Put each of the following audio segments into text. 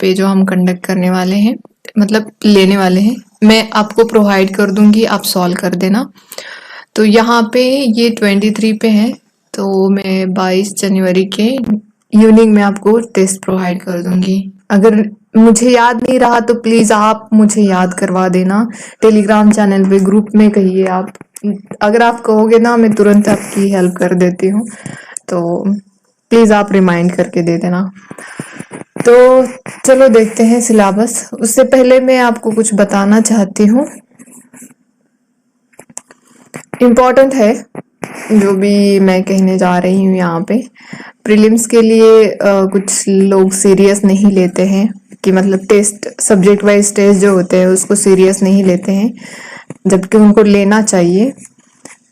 पे जो हम कंडक्ट करने वाले हैं, मतलब लेने वाले हैं, मैं आपको प्रोवाइड कर दूंगी, आप सॉल्व कर देना। तो यहाँ पे ये 23 पे है, तो मैं 22 जनवरी के इवनिंग में आपको टेस्ट प्रोवाइड कर दूंगी। अगर मुझे याद नहीं रहा तो प्लीज़ आप मुझे याद करवा देना, टेलीग्राम चैनल पे ग्रुप में कहिए आप। अगर आप कहोगे ना मैं तुरंत आपकी हेल्प कर देती हूँ, तो प्लीज़ आप रिमाइंड करके दे देना। तो चलो देखते हैं सिलेबस। उससे पहले मैं आपको कुछ बताना चाहती हूँ, इम्पोर्टेंट है जो भी मैं कहने जा रही हूँ यहाँ पे। प्रीलिम्स के लिए कुछ लोग सीरियस नहीं लेते हैं कि मतलब टेस्ट, सब्जेक्ट वाइज टेस्ट जो होते हैं उसको सीरियस नहीं लेते हैं, जबकि उनको लेना चाहिए।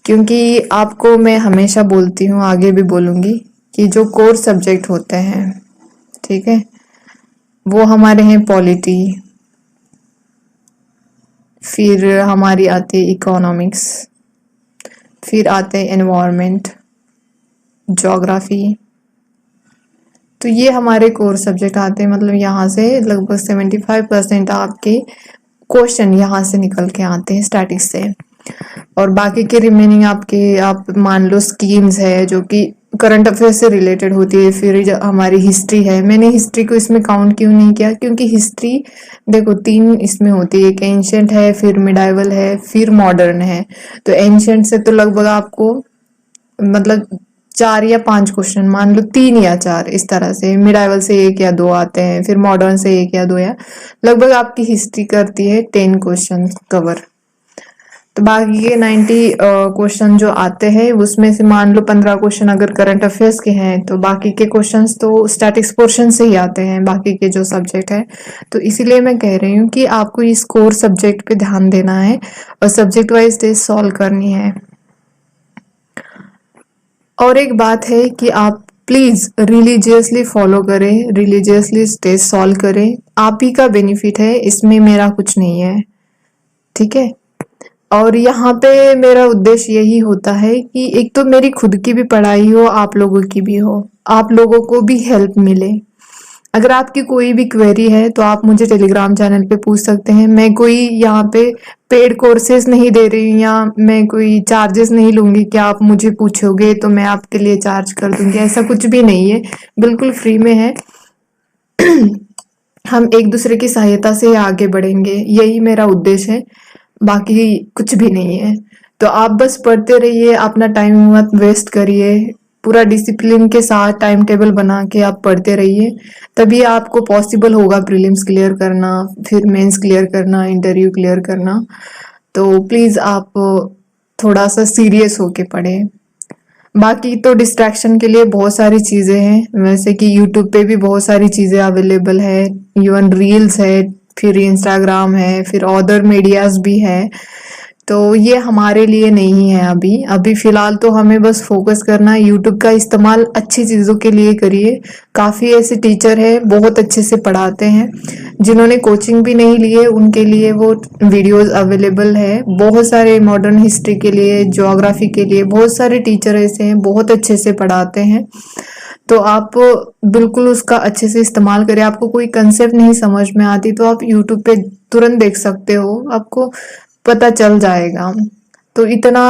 क्योंकि आपको मैं हमेशा बोलती हूँ, आगे भी बोलूँगी, कि जो कोर सब्जेक्ट होते हैं, ठीक है, वो हमारे हैं पॉलिटी, फिर हमारी आती है इकोनॉमिक्स, फिर आते हैं एनवायरनमेंट, ज्योग्राफी। तो ये हमारे कोर सब्जेक्ट आते हैं, मतलब यहाँ से लगभग 75% आपके क्वेश्चन यहाँ से निकल के आते हैं स्टैटिक्स से। और बाकी के रिमेनिंग आपके, आप मान लो स्कीम्स है जो कि करंट अफेयर से रिलेटेड होती है, फिर हमारी हिस्ट्री है। मैंने हिस्ट्री को इसमें काउंट क्यों नहीं किया, क्योंकि हिस्ट्री देखो 3 इसमें होती है, एक एंशियंट है, फिर मिडाइवल है, फिर मॉडर्न है। तो एंशियंट से तो लगभग आपको मतलब 4 या 5 क्वेश्चन, मान लो 3 या 4, इस तरह से। मिडाइवल से 1 या 2 आते हैं, फिर मॉडर्न से 1 या 2, या लगभग आपकी हिस्ट्री करती है 10 क्वेश्चन कवर। तो बाकी के 90 क्वेश्चन जो आते हैं उसमें से मान लो 15 क्वेश्चन अगर करंट अफेयर्स के हैं, तो बाकी के क्वेश्चंस तो स्टैटिक्स पोर्शन से ही आते हैं, बाकी के जो सब्जेक्ट है। तो इसीलिए मैं कह रही हूँ कि आपको इस कोर सब्जेक्ट पे ध्यान देना है और सब्जेक्ट वाइज टेस्ट सॉल्व करनी है। और एक बात है कि आप प्लीज रिलीजियसली फॉलो करें, रिलीजियसली टेस्ट सॉल्व करें, आप ही का बेनिफिट है इसमें, मेरा कुछ नहीं है, ठीक है। और यहाँ पे मेरा उद्देश्य यही होता है कि एक तो मेरी खुद की भी पढ़ाई हो, आप लोगों की भी हो, आप लोगों को भी हेल्प मिले। अगर आपकी कोई भी क्वेरी है तो आप मुझे टेलीग्राम चैनल पे पूछ सकते हैं। मैं कोई यहाँ पे पेड कोर्सेज नहीं दे रही हूँ, या मैं कोई चार्जेस नहीं लूंगी कि आप मुझे पूछोगे तो मैं आपके लिए चार्ज कर दूंगी, ऐसा कुछ भी नहीं है, बिल्कुल फ्री में है। हम एक दूसरे की सहायता से आगे बढ़ेंगे, यही मेरा उद्देश्य है, बाकी कुछ भी नहीं है। तो आप बस पढ़ते रहिए, अपना टाइम मत वेस्ट करिए, पूरा डिसिप्लिन के साथ टाइम टेबल बना के आप पढ़ते रहिए, तभी आपको पॉसिबल होगा प्रीलिम्स क्लियर करना, फिर मेंस क्लियर करना, इंटरव्यू क्लियर करना। तो प्लीज आप थोड़ा सा सीरियस होके पढ़ें। बाकी तो डिस्ट्रैक्शन के लिए बहुत सारी चीजें हैं, वैसे कि यूट्यूब पे भी बहुत सारी चीजें अवेलेबल है, इवन रील्स है, फिर इंस्टाग्राम है, फिर अदर मीडियाज भी है। तो ये हमारे लिए नहीं है अभी, अभी फिलहाल तो हमें बस फोकस करना है। यूट्यूब का इस्तेमाल अच्छी चीजों के लिए करिए, काफी ऐसे टीचर है बहुत अच्छे से पढ़ाते हैं, जिन्होंने कोचिंग भी नहीं लिए उनके लिए वो वीडियोस अवेलेबल है। बहुत सारे मॉडर्न हिस्ट्री के लिए, ज्योग्राफी के लिए बहुत सारे टीचर ऐसे हैं, बहुत अच्छे से पढ़ाते हैं। तो आप बिल्कुल उसका अच्छे से इस्तेमाल करें। आपको कोई कंसेप्ट नहीं समझ में आती तो आप यूट्यूब पे तुरंत देख सकते हो, आपको पता चल जाएगा। तो इतना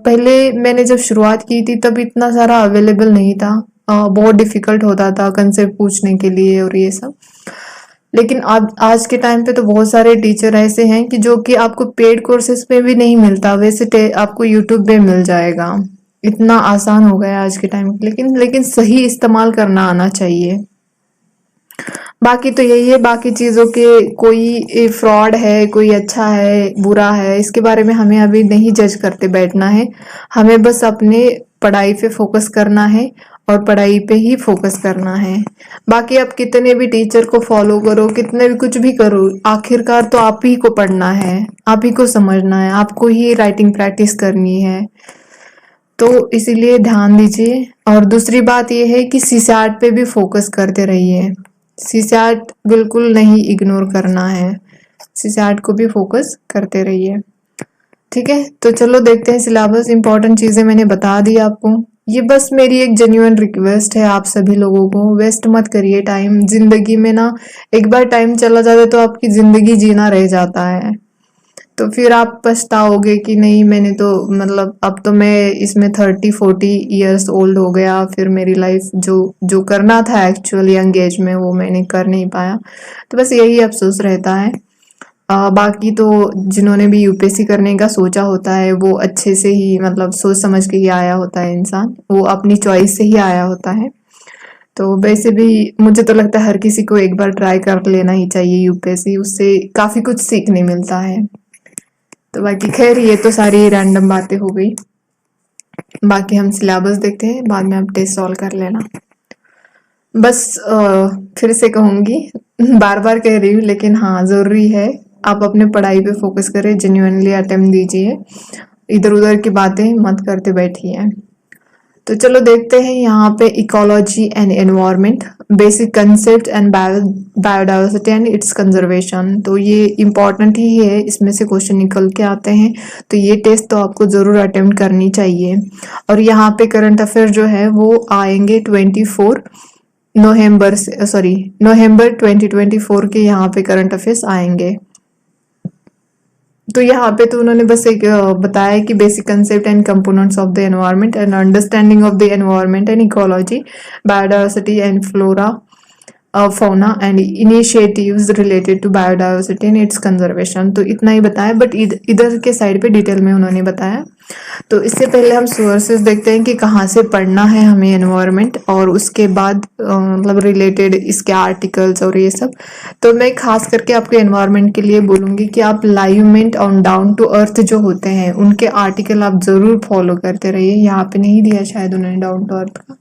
पहले मैंने जब शुरुआत की थी तब इतना सारा अवेलेबल नहीं था, बहुत डिफिकल्ट होता था कंसेप्ट पूछने के लिए और ये सब। लेकिन अब आज के टाइम पे तो बहुत सारे टीचर ऐसे हैं कि जो कि आपको पेड कोर्सेज पे भी नहीं मिलता, वैसे आपको यूट्यूब पे मिल जाएगा। इतना आसान हो गया आज के टाइम, लेकिन सही इस्तेमाल करना आना चाहिए। बाकी तो यही है, बाकी चीजों के कोई फ्रॉड है, कोई अच्छा है, बुरा है, इसके बारे में हमें अभी नहीं जज करते बैठना है। हमें बस अपने पढ़ाई पे फोकस करना है और पढ़ाई पे ही फोकस करना है। बाकी आप कितने भी टीचर को फॉलो करो, कितने भी कुछ भी करो, आखिरकार तो आप ही को पढ़ना है, आप ही को समझना है, आपको ही राइटिंग प्रैक्टिस करनी है। तो इसीलिए ध्यान दीजिए। और दूसरी बात यह है कि सीसैट पे भी फोकस करते रहिए, सीसैट बिल्कुल नहीं इग्नोर करना है, सीसैट को भी फोकस करते रहिए, ठीक है। तो चलो देखते हैं सिलेबस, इंपॉर्टेंट चीजें मैंने बता दी आपको, ये बस मेरी एक जेन्युइन रिक्वेस्ट है आप सभी लोगों को, वेस्ट मत करिए टाइम। जिंदगी में ना एक बार टाइम चला जाता है तो आपकी जिंदगी जीना रह जाता है, तो फिर आप पछताओगे कि नहीं मैंने तो मतलब अब तो मैं इसमें 30-40 इयर्स ओल्ड हो गया, फिर मेरी लाइफ जो जो करना था एक्चुअली यंग एज में वो मैंने कर नहीं पाया। तो बस यही अफसोस रहता है। बाकी तो जिन्होंने भी यूपीएससी करने का सोचा होता है वो अच्छे से ही मतलब सोच समझ के ही आया होता है इंसान, वो अपनी चॉइस से ही आया होता है। तो वैसे भी मुझे तो लगता है हर किसी को एक बार ट्राई कर लेना ही चाहिए यूपीएससी, उससे काफी कुछ सीखने मिलता है। तो बाकी खैर ये तो सारी रैंडम बातें हो गई। बाकी हम सिलेबस देखते हैं, बाद में आप टेस्ट सॉल्व कर लेना। बस फिर से कहूंगी, बार बार कह रही हूँ लेकिन हाँ जरूरी है आप अपने पढ़ाई पे फोकस करें, जेन्युइनली अटेम्प्ट दीजिए, इधर उधर की बातें मत करते बैठिए। तो चलो देखते हैं यहाँ पे ecology and environment, basic concept and biodiversity and it's conservation. तो ये इम्पोर्टेंट ही है, इसमें से क्वेश्चन निकल के आते हैं, तो ये टेस्ट तो आपको ज़रूर अटेम्प्ट करनी चाहिए। और यहाँ पे करंट अफेयर जो है वो आएंगे 24 नवंबर 2024 के यहाँ पे करंट अफेयर्स आएंगे। तो यहाँ पे तो उन्होंने बस एक बताया कि basic concept and components of the environment and understanding of the environment and ecology, biodiversity and flora fauna and initiatives related to biodiversity and its conservation। तो इतना ही बताया, बट इधर के साइड पे डिटेल में उन्होंने बताया। तो इससे पहले हम सोर्सेज देखते हैं कि कहाँ से पढ़ना है हमें एनवायरनमेंट, और उसके बाद मतलब रिलेटेड इसके आर्टिकल्स और ये सब। तो मैं खास करके आपको एनवायरनमेंट के लिए बोलूँगी कि आप लाइवमेंट और डाउन टू अर्थ जो होते हैं उनके आर्टिकल आप ज़रूर फॉलो करते रहिए। यहाँ पे नहीं दिया शायद उन्होंने डाउन टू अर्थ का,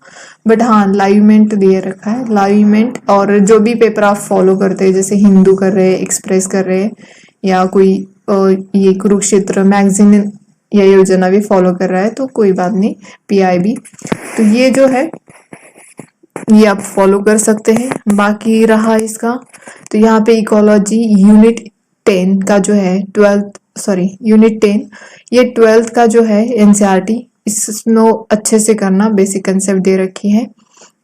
बट हाँ लाइवमेंट दिए रखा है। लाइवमेंट और जो भी पेपर आप फॉलो करते हैं, जैसे हिंदू कर रहे हैं, एक्सप्रेस कर रहे हैं, या कोई ये कुरुक्षेत्र मैगजीन या योजना भी फॉलो कर रहा है तो कोई बात नहीं, पीआईबी, तो ये जो है ये आप फॉलो कर सकते हैं। बाकी रहा इसका, तो यहाँ पे इकोलॉजी यूनिट 10 का जो है यूनिट 10, ये 12th का जो है एनसीईआरटी, इसमें अच्छे से करना, बेसिक कंसेप्ट दे रखी है।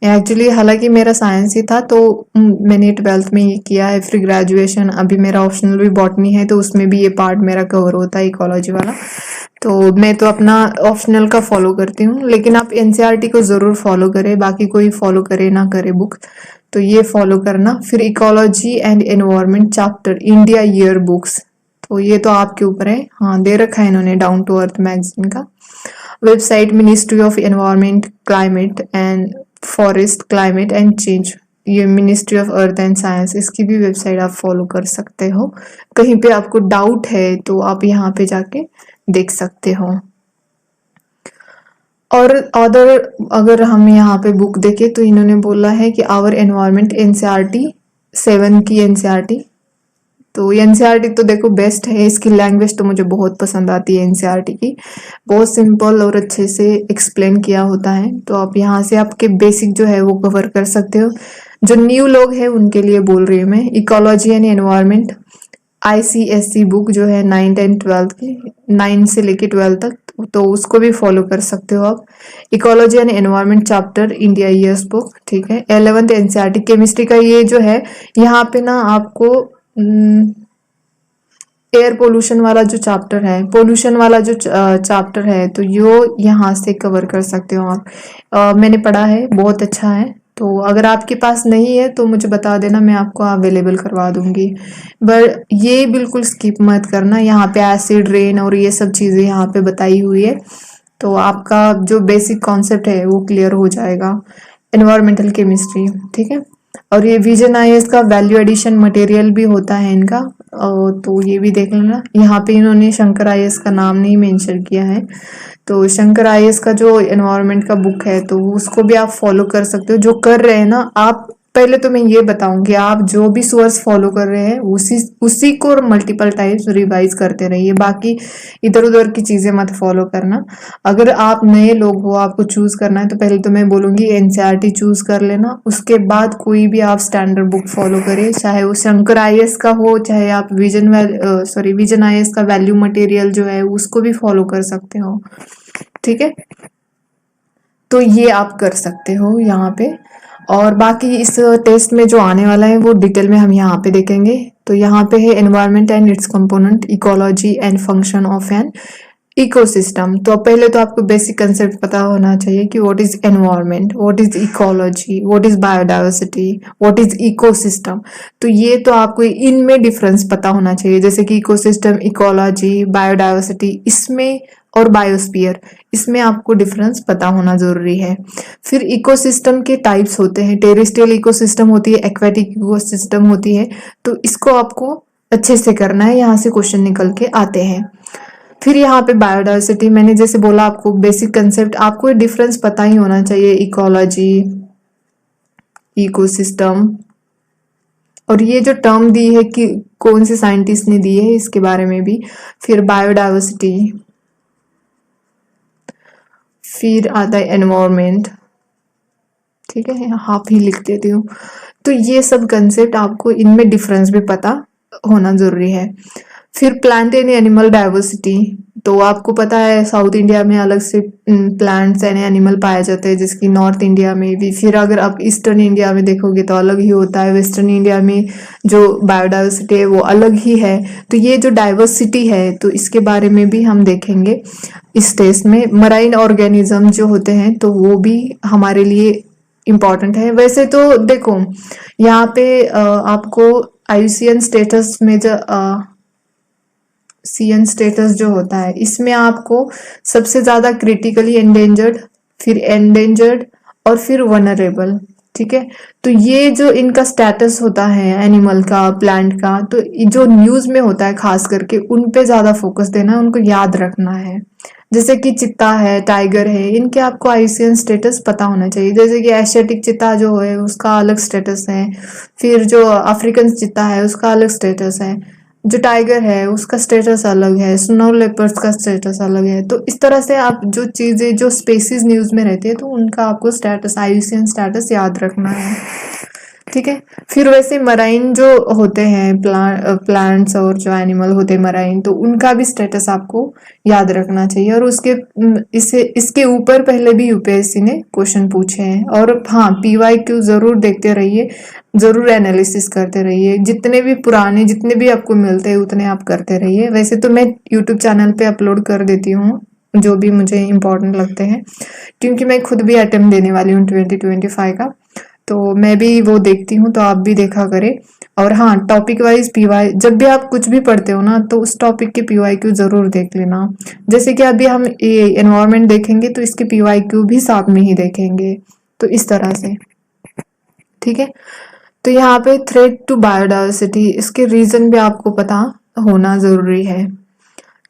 एक्चुअली हालांकि मेरा साइंस ही था तो मैंने 12th में ये किया है, फिर ग्रेजुएशन अभी मेरा ऑप्शनल भी बॉटनी है तो उसमें भी ये पार्ट मेरा कवर होता है इकोलॉजी वाला। तो मैं तो अपना ऑप्शनल का फॉलो करती हूँ, लेकिन आप एनसीईआरटी को ज़रूर फॉलो करें, बाकी कोई फॉलो करे ना करे बुक, तो ये फॉलो करना। फिर ecology and environment chapter India year books, तो ये तो आपके ऊपर है। हाँ दे रखा है इन्होंने डाउन टू अर्थ मैगजीन का। Website ministry of environment climate and forest climate and change, ये ministry of earth and science, इसकी भी वेबसाइट आप फॉलो कर सकते हो। कहीं पे आपको डाउट है तो आप यहाँ पे जाके देख सकते हो। और अगर हम यहाँ पे बुक देखें तो इन्होंने बोला है कि आवर एनवायरनमेंट एनसीईआरटी 7 की एनसीईआरटी, तो एनसीईआरटी तो देखो बेस्ट है, इसकी लैंग्वेज तो मुझे बहुत पसंद आती है एनसीईआरटी की, बहुत सिंपल और अच्छे से एक्सप्लेन किया होता है। तो आप यहाँ से आपके बेसिक जो है वो कवर कर सकते हो। जो न्यू लोग हैं उनके लिए बोल रही हूँ मैं, ecology and environment ICSC book जो है 9 एंड 12 की, 9 से लेके 12 तक, तो उसको भी फॉलो कर सकते हो आप। Ecology and environment chapter India years book, ठीक है। 11th एनसीईआरटी केमिस्ट्री का ये जो है, यहाँ पे ना आपको एयर पोल्यूशन वाला जो चैप्टर है, पोल्यूशन वाला जो चैप्टर है, तो यो यहाँ से कवर कर सकते हो आप। मैंने पढ़ा है, बहुत अच्छा है। तो अगर आपके पास नहीं है तो मुझे बता देना, मैं आपको अवेलेबल करवा दूंगी। बट ये बिल्कुल स्किप मत करना, यहाँ पे एसिड रेन और ये सब चीज़ें यहाँ पे बताई हुई है, तो आपका जो बेसिक कॉन्सेप्ट है वो क्लियर हो जाएगा। एनवायरमेंटल केमिस्ट्री, ठीक है। और ये विजन आईएएस का वैल्यू एडिशन मटेरियल भी होता है इनका, तो ये भी देख लेना। यहाँ पे इन्होंने शंकर आईएएस का नाम नहीं मेंशन किया है, तो शंकर आईएएस का जो एनवायरनमेंट का बुक है तो उसको भी आप फॉलो कर सकते हो। जो कर रहे हैं ना आप, पहले तो मैं ये बताऊंगी, आप जो भी सोर्स फॉलो कर रहे हैं उसी उसी को मल्टीपल टाइम्स रिवाइज करते रहिए, बाकी इधर उधर की चीजें मत फॉलो करना। अगर आप नए लोग हो, आपको चूज करना है, तो पहले तो मैं बोलूंगी एनसीईआरटी चूज कर लेना, उसके बाद कोई भी आप स्टैंडर्ड बुक फॉलो करें, चाहे वो शंकर आईएएस का हो, चाहे आप विजन आईएएस का वैल्यू मटेरियल जो है उसको भी फॉलो कर सकते हो, ठीक है। तो ये आप कर सकते हो यहाँ पे। और बाकी इस टेस्ट में जो आने वाला है वो डिटेल में हम यहाँ पे देखेंगे। तो यहाँ पे है environment and it's component, ecology and function of an ecosystem. तो पहले तो आपको बेसिक कंसेप्ट पता होना चाहिए कि what is environment, what is ecology, what is biodiversity, what is ecosystem. तो ये तो आपको इनमें डिफरेंस पता होना चाहिए, जैसे कि इकोसिस्टम, इकोलॉजी, बायोडाइवर्सिटी, इसमें और बायोस्फीयर, इसमें आपको डिफरेंस पता होना जरूरी है। फिर इकोसिस्टम के टाइप्स होते हैं, टेरेस्ट्रियल इकोसिस्टम होती है, एक्वेटिक इकोसिस्टम होती है। तो इसको आपको अच्छे से करना है, यहाँ से क्वेश्चन निकल के आते हैं। फिर यहाँ पे बायोडाइवर्सिटी, मैंने जैसे बोला आपको बेसिक कंसेप्ट, आपको डिफरेंस पता ही होना चाहिए, इकोलॉजी, इकोसिस्टम। और ये जो टर्म दी है कि कौन से साइंटिस्ट ने दी है इसके बारे में भी। फिर बायोडाइवर्सिटी, फिर आता है एनवायरनमेंट, ठीक है, हाफ ही लिख देती हूँ। तो ये सब कंसेप्ट आपको इनमें डिफरेंस भी पता होना जरूरी है। फिर प्लांट एंड एनिमल डाइवर्सिटी, तो आपको पता है साउथ इंडिया में अलग से प्लांट्स एंड एनिमल पाए जाते हैं, जिसकी नॉर्थ इंडिया में भी। फिर अगर आप ईस्टर्न इंडिया में देखोगे तो अलग ही होता है, वेस्टर्न इंडिया में जो बायोडाइवर्सिटी है वो अलग ही है। तो ये जो डाइवर्सिटी है तो इसके बारे में भी हम देखेंगे इस टेस्ट में। मराइन ऑर्गेनिज्म जो होते हैं तो वो भी हमारे लिए इम्पॉर्टेंट है। वैसे तो देखो यहाँ पे आपको आईयूसीएन स्टेटस में जो सीएन स्टेटस जो होता है इसमें आपको सबसे ज्यादा क्रिटिकली एंडेंजर्ड, फिर एंडेंजर्ड और फिर वनरेबल, ठीक है। तो ये जो इनका स्टेटस होता है एनिमल का, प्लांट का, तो जो न्यूज में होता है खास करके उन पे ज्यादा फोकस देना है, उनको याद रखना है। जैसे कि चित्ता है, टाइगर है, इनके आपको आईयूसीएन स्टेटस पता होना चाहिए। जैसे कि एशियाटिक चित्ता जो है उसका अलग स्टेटस है, फिर जो अफ्रीकन चित्ता है उसका अलग स्टेटस है, जो टाइगर है उसका स्टेटस अलग है, स्नो लेपर्ड्स का स्टेटस अलग है। तो इस तरह से आप जो चीजें जो स्पेसीज न्यूज में रहती है तो उनका आपको स्टेटस, आईयूसीएन स्टेटस याद रखना है, ठीक है। फिर वैसे मराइन जो होते हैं प्लांट्स और जो एनिमल होते हैं मराइन, तो उनका भी स्टेटस आपको याद रखना चाहिए। और उसके इसके ऊपर पहले भी यूपीएससी ने क्वेश्चन पूछे हैं। और हाँ, पीवाईक्यू जरूर देखते रहिए, जरूर एनालिसिस करते रहिए, जितने भी पुराने जितने भी आपको मिलते हैं उतने आप करते रहिए। वैसे तो मैं यूट्यूब चैनल पे अपलोड कर देती हूँ जो भी मुझे इम्पोर्टेंट लगते हैं, क्योंकि मैं खुद भी अटेम्प्ट देने वाली हूँ 2025 का, तो मैं भी वो देखती हूँ, तो आप भी देखा करें। और हाँ, टॉपिक वाइज पीवाई, जब भी आप कुछ भी पढ़ते हो ना तो उस टॉपिक के पीवाईक्यू जरूर देख लेना। जैसे कि अभी हम एनवायरनमेंट देखेंगे तो इसके पीवाईक्यू भी साथ में ही देखेंगे, तो इस तरह से, ठीक है। तो यहाँ पे थ्रेट टू बायोडाइवर्सिटी, इसके रीजन भी आपको पता होना जरूरी है,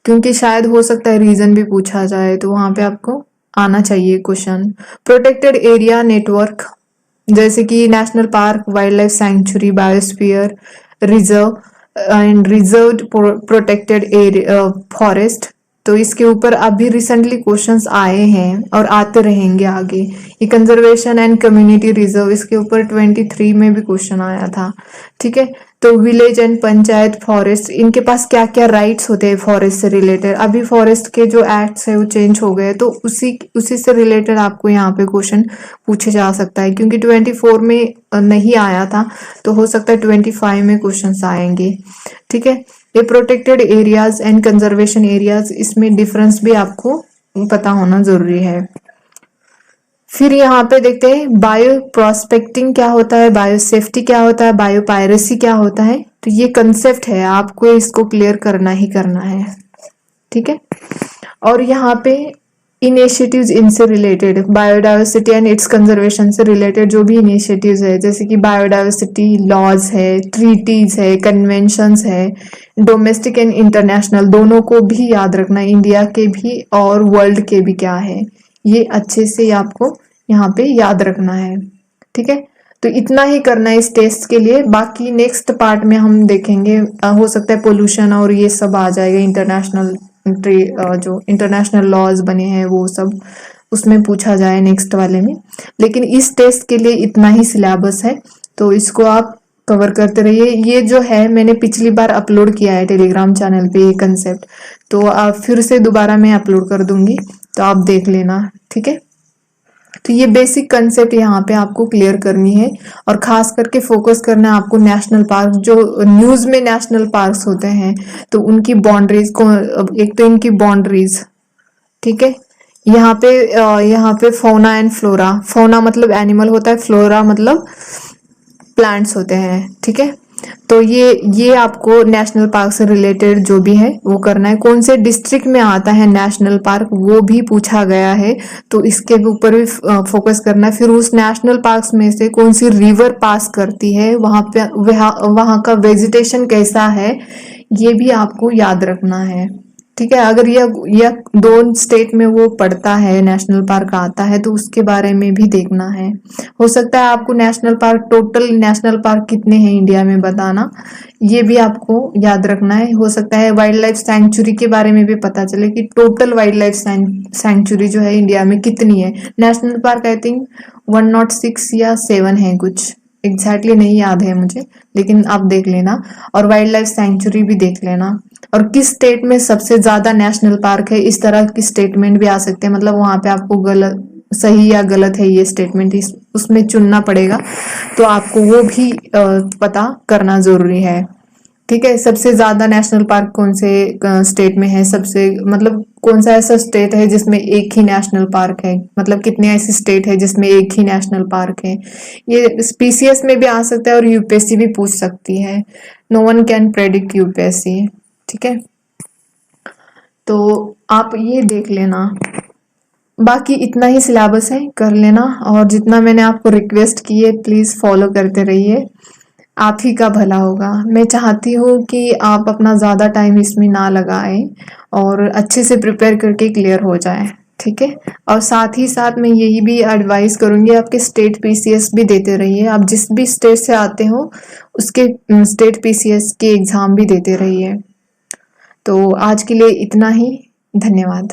क्योंकि शायद हो सकता है रीजन भी पूछा जाए, तो वहां पे आपको आना चाहिए क्वेश्चन। प्रोटेक्टेड एरिया नेटवर्क, जैसे कि national park, wild life sanctuary, biosphere reserve and reserved protected area forest, तो इसके ऊपर अभी रिसेंटली क्वेश्चंस आए हैं और आते रहेंगे आगे। ये कंजर्वेशन एंड कम्युनिटी रिजर्व, इसके ऊपर 23 में भी क्वेश्चन आया था, ठीक है। तो विलेज एंड पंचायत फॉरेस्ट, इनके पास क्या क्या राइट्स होते हैं फॉरेस्ट से रिलेटेड। अभी फॉरेस्ट के जो एक्ट्स है वो चेंज हो गए, तो उसी से रिलेटेड आपको यहाँ पे क्वेश्चन पूछे जा सकता है, क्योंकि 24 में नहीं आया था, तो हो सकता है 25 में क्वेश्चन आएंगे, ठीक है। ये protected areas and conservation areas, इसमें डिफरेंस भी आपको पता होना जरूरी है। फिर यहाँ पे देखते हैं बायो प्रोस्पेक्टिंग क्या होता है, बायो सेफ्टी क्या होता है, बायो पायरेसी क्या होता है। तो ये कंसेप्ट है, आपको इसको क्लियर करना ही करना है, ठीक है। और यहाँ पे इनिशिएटिव्स इनसे related, biodiversity and it's conservation से रिलेटेड जो भी इनिशिएटिव्स है, जैसे कि बायोडाइवर्सिटी लॉज है, ट्रीटीज है, कन्वेंशंस है, डोमेस्टिक एंड इंटरनेशनल, दोनों को भी याद रखना, इंडिया के भी और वर्ल्ड के भी क्या है, ये अच्छे से आपको यहाँ पे याद रखना है, ठीक है। तो इतना ही करना है इस टेस्ट के लिए। बाकी नेक्स्ट पार्ट में हम देखेंगे, हो सकता है पोल्यूशन और ये सब आ जाएगा, इंटरनेशनल जो इंटरनेशनल लॉज बने हैं वो सब उसमें पूछा जाए नेक्स्ट वाले में। लेकिन इस टेस्ट के लिए इतना ही सिलेबस है, तो इसको आप कवर करते रहिए। ये जो है मैंने पिछली बार अपलोड किया है टेलीग्राम चैनल पे ये कंसेप्ट, तो आप फिर से दोबारा मैं अपलोड कर दूंगी, तो आप देख लेना, ठीक है। तो ये बेसिक कंसेप्ट यहाँ पे आपको क्लियर करनी है, और खास करके फोकस करना है आपको नेशनल पार्क। जो न्यूज में नेशनल पार्क्स होते हैं तो उनकी बाउंड्रीज को, एक तो इनकी बाउंड्रीज, ठीक है। यहाँ पे फौना एंड फ्लोरा, फौना मतलब एनिमल होता है, फ्लोरा मतलब प्लांट्स होते हैं, ठीक है। तो ये आपको नेशनल पार्क से रिलेटेड जो भी है वो करना है। कौन से डिस्ट्रिक्ट में आता है नेशनल पार्क वो भी पूछा गया है, तो इसके ऊपर भी फोकस करना है। फिर उस नेशनल पार्क्स में से कौन सी रिवर पास करती है, वहां का वेजिटेशन कैसा है, ये भी आपको याद रखना है, ठीक है। अगर यह दो स्टेट में वो पड़ता है, नेशनल पार्क आता है, तो उसके बारे में भी देखना है। हो सकता है आपको national park, total national park कितने हैं इंडिया में बताना, ये भी आपको याद रखना है। हो सकता है वाइल्ड लाइफ सेंचुरी के बारे में भी पता चले कि टोटल वाइल्ड लाइफ सेंचुरी जो है इंडिया में कितनी है। नेशनल पार्क आई थिंक 106 या 7 है, कुछ एग्जैक्टली नहीं याद है मुझे, लेकिन आप देख लेना। और वाइल्ड लाइफ सेंचुरी भी देख लेना। और किस स्टेट में सबसे ज्यादा नेशनल पार्क है, इस तरह की स्टेटमेंट भी आ सकते हैं। मतलब वहां पे आपको गलत, सही या गलत है ये स्टेटमेंट, उसमें चुनना पड़ेगा, तो आपको वो भी पता करना जरूरी है, ठीक है। सबसे ज्यादा नेशनल पार्क कौन से स्टेट में है, सबसे मतलब कौन सा ऐसा स्टेट है जिसमें एक ही नेशनल पार्क है, मतलब कितने ऐसे स्टेट है जिसमें एक ही नेशनल पार्क है। ये स्पीसीएस में भी आ सकता है और यूपीएससी भी पूछ सकती है। No one can predict UPSC, ठीक है। तो आप ये देख लेना, बाकी इतना ही सिलेबस है, कर लेना। और जितना मैंने आपको रिक्वेस्ट की है प्लीज फॉलो करते रहिए, आप ही का भला होगा। मैं चाहती हूँ कि आप अपना ज़्यादा टाइम इसमें ना लगाएं और अच्छे से प्रिपेयर करके क्लियर हो जाए, ठीक है। और साथ ही साथ मैं यही भी एडवाइस करूँगी, आपके स्टेट पीसीएस भी देते रहिए। आप जिस भी स्टेट से आते हो उसके स्टेट पीसीएस के एग्ज़ाम भी देते रहिए। तो आज के लिए इतना ही, धन्यवाद।